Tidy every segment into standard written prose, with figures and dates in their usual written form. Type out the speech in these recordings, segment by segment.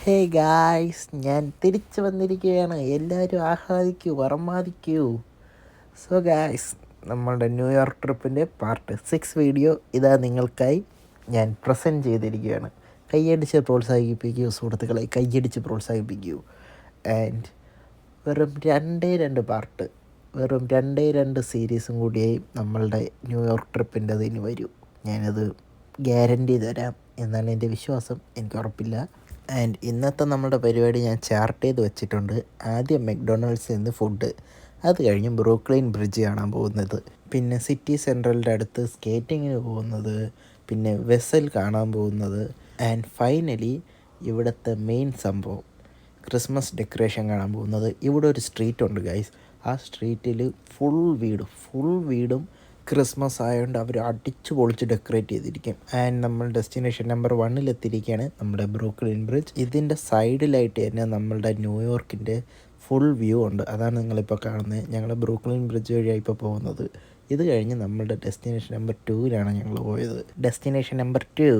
Hey guys, ഞാൻ തിരിച്ചു വന്നിരിക്കുകയാണ്. എല്ലാവരും ആഹ്ലാദിക്കൂ, വർമാദിക്കൂ. സോ ഗായ്സ്, നമ്മളുടെ ന്യൂയോർക്ക് ട്രിപ്പിൻ്റെ പാർട്ട് 6 വീഡിയോ ഇതാ നിങ്ങൾക്കായി ഞാൻ പ്രസൻറ്റ് ചെയ്തിരിക്കുകയാണ്. കൈയടിച്ച് പ്രോത്സാഹിപ്പിക്കൂ സുഹൃത്തുക്കളെ, കൈയടിച്ച് പ്രോത്സാഹിപ്പിക്കൂ. ആൻഡ് വെറും 2 പാർട്ട്, വെറും 2 സീരീസും കൂടിയായി നമ്മളുടെ ന്യൂയോർക്ക് ട്രിപ്പിൻ്റെ അതിന് വരൂ. ഞാനത് ഗ്യാരൻറ്റി തരാം എന്നാണ് എൻ്റെ വിശ്വാസം, എനിക്ക് ഉറപ്പില്ല. ആൻഡ് ഇന്നത്തെ നമ്മുടെ പരിപാടി ഞാൻ ചാർട്ട് ചെയ്ത് വെച്ചിട്ടുണ്ട്. ആദ്യം മെക്ഡൊണാൾഡ്സിൽ നിന്ന് ഫുഡ്, അത് കഴിഞ്ഞ് ബ്രൂക്ലിൻ ബ്രിഡ്ജ് കാണാൻ പോകുന്നത്, പിന്നെ സിറ്റി സെൻട്രലിൻ്റെ അടുത്ത് സ്കേറ്റിങ്ങിന് പോകുന്നത്, പിന്നെ വെസൽ കാണാൻ പോകുന്നത്, ആൻഡ് ഫൈനലി ഇവിടുത്തെ മെയിൻ സംഭവം ക്രിസ്മസ് ഡെക്കറേഷൻ കാണാൻ പോകുന്നത്. ഇവിടെ ഒരു സ്ട്രീറ്റ് ഉണ്ട് ഗൈസ്, ആ സ്ട്രീറ്റിൽ ഫുൾ വീടും ക്രിസ്മസ് ആയതുകൊണ്ട് അവർ അടിച്ചു പൊളിച്ച് ഡെക്കറേറ്റ് ചെയ്തിരിക്കും. ആൻഡ് നമ്മൾ ഡെസ്റ്റിനേഷൻ നമ്പർ 1 എത്തിയിരിക്കുകയാണ്, നമ്മുടെ ബ്രൂക്ലിൻ ബ്രിഡ്ജ്. ഇതിൻ്റെ സൈഡിലായിട്ട് തന്നെ നമ്മളുടെ ന്യൂയോർക്കിൻ്റെ ഫുൾ വ്യൂ ഉണ്ട്, അതാണ് നിങ്ങളിപ്പോൾ കാണുന്നത്. ഞങ്ങൾ ബ്രൂക്ലിൻ ബ്രിഡ്ജ് വഴിയാണ് ഇപ്പോൾ പോകുന്നത്. ഇത് കഴിഞ്ഞ് നമ്മളുടെ ഡെസ്റ്റിനേഷൻ നമ്പർ 2 ഞങ്ങൾ പോയത്. ഡെസ്റ്റിനേഷൻ നമ്പർ 2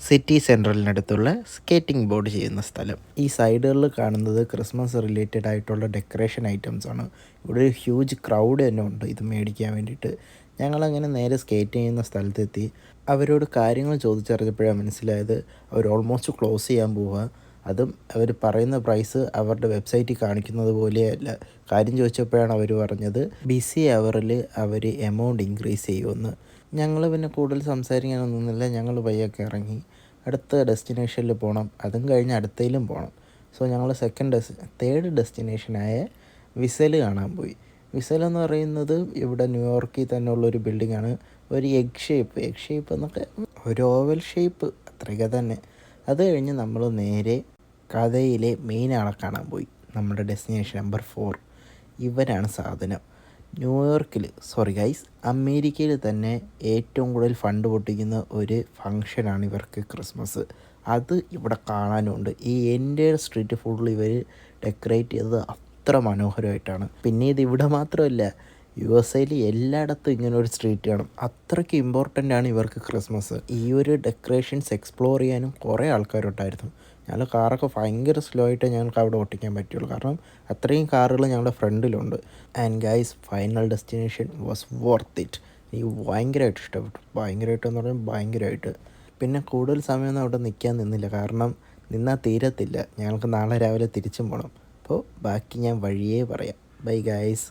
സിറ്റി സെൻട്രലിനടുത്തുള്ള സ്കേറ്റിംഗ് ബോർഡ് ചെയ്യുന്ന സ്ഥലം. ഈ സൈഡുകളിൽ കാണുന്നത് ക്രിസ്മസ് റിലേറ്റഡ് ആയിട്ടുള്ള ഡെക്കറേഷൻ ഐറ്റംസാണ്. ഇവിടെ ഒരു ഹ്യൂജ് ക്രൗഡ് തന്നെ ഉണ്ട് ഇത് മേടിക്കാൻ വേണ്ടിയിട്ട്. ഞങ്ങളങ്ങനെ നേരെ സ്കേറ്റ് ചെയ്യുന്ന സ്ഥലത്തെത്തി. അവരോട് കാര്യങ്ങൾ ചോദിച്ചറിഞ്ഞപ്പോഴാണ് മനസ്സിലായത് അവർ ഓൾമോസ്റ്റ് ക്ലോസ് ചെയ്യാൻ പോവുക. അതും അവർ പറയുന്ന പ്രൈസ് അവരുടെ വെബ്സൈറ്റിൽ കാണിക്കുന്നത് പോലെയല്ല. കാര്യം ചോദിച്ചപ്പോഴാണ് അവർ പറഞ്ഞത് ബിസി അവറിൽ അവർ എമൗണ്ട് ഇൻക്രീസ് ചെയ്യുമെന്ന്. ഞങ്ങൾ പിന്നെ കൂടുതൽ സംസാരിക്കാനൊന്നുമില്ല, ഞങ്ങൾ പയ്യൊക്കെ ഇറങ്ങി അടുത്ത ഡെസ്റ്റിനേഷനിൽ പോകണം. അതും കഴിഞ്ഞ് അടുത്തയിലും പോകണം. സോ ഞങ്ങൾ തേർഡ് ഡെസ്റ്റിനേഷനായ വിസൽ കാണാൻ പോയി. വിസൽ എന്ന് പറയുന്നത് ഇവിടെ ന്യൂയോർക്കിൽ തന്നെ ഉള്ളൊരു ബിൽഡിങ്ങാണ്. ഒരു എഗ് ഷേപ്പ് എന്നൊക്കെ, ഒരു ഓവൽ ഷേപ്പ്, അത്രയൊക്കെ തന്നെ. അത് കഴിഞ്ഞ് നമ്മൾ നേരെ കഥയിലെ മെയിൻ ആളെ കാണാൻ പോയി, നമ്മുടെ ഡെസ്റ്റിനേഷൻ നമ്പർ 4. ഇവരാണ് സാധനം. അമേരിക്കയിൽ തന്നെ ഏറ്റവും കൂടുതൽ ഫണ്ട് പൊട്ടിക്കുന്ന ഒരു ഫങ്ഷനാണ് ഇവർക്ക് ക്രിസ്മസ്. അത് ഇവിടെ കാണാനുണ്ട്. ഈ എൻ്റെ സ്ട്രീറ്റ് ഫുൾ ഇവർ ഡെക്കറേറ്റ് ചെയ്തത് അത്ര മനോഹരമായിട്ടാണ്. പിന്നെ ഇത് ഇവിടെ മാത്രമല്ല, USA എല്ലായിടത്തും ഇങ്ങനെ ഒരു സ്ട്രീറ്റ് കാണും. അത്രയ്ക്ക് ഇമ്പോർട്ടൻ്റ് ആണ് ഇവർക്ക് ക്രിസ്മസ്. ഈ ഒരു ഡെക്കറേഷൻസ് എക്സ്പ്ലോർ ചെയ്യാനും കുറേ ആൾക്കാരുണ്ടായിരുന്നു. ഞങ്ങൾ കാറൊക്കെ ഭയങ്കര സ്ലോ ആയിട്ട് ഞങ്ങൾക്ക് അവിടെ ഓട്ടിക്കാൻ പറ്റുള്ളൂ, കാരണം അത്രയും കാറുകൾ ഞങ്ങളുടെ ഫ്രണ്ടിലുണ്ട്. And guys, final destination was worth it. എനിക്ക് ഭയങ്കരമായിട്ട് ഇഷ്ടപ്പെട്ടു. ഭയങ്കരമായിട്ടെന്ന് പറഞ്ഞാൽ ഭയങ്കരമായിട്ട്. പിന്നെ കൂടുതൽ സമയമൊന്നും അവിടെ നിൽക്കാൻ നിന്നില്ല, കാരണം നിന്നാൽ തീരത്തില്ല. ഞങ്ങൾക്ക് നാളെ രാവിലെ തിരിച്ചും പോകണം. അപ്പോൾ ബാക്കി ഞാൻ വഴിയേ പറയാം. Bye guys.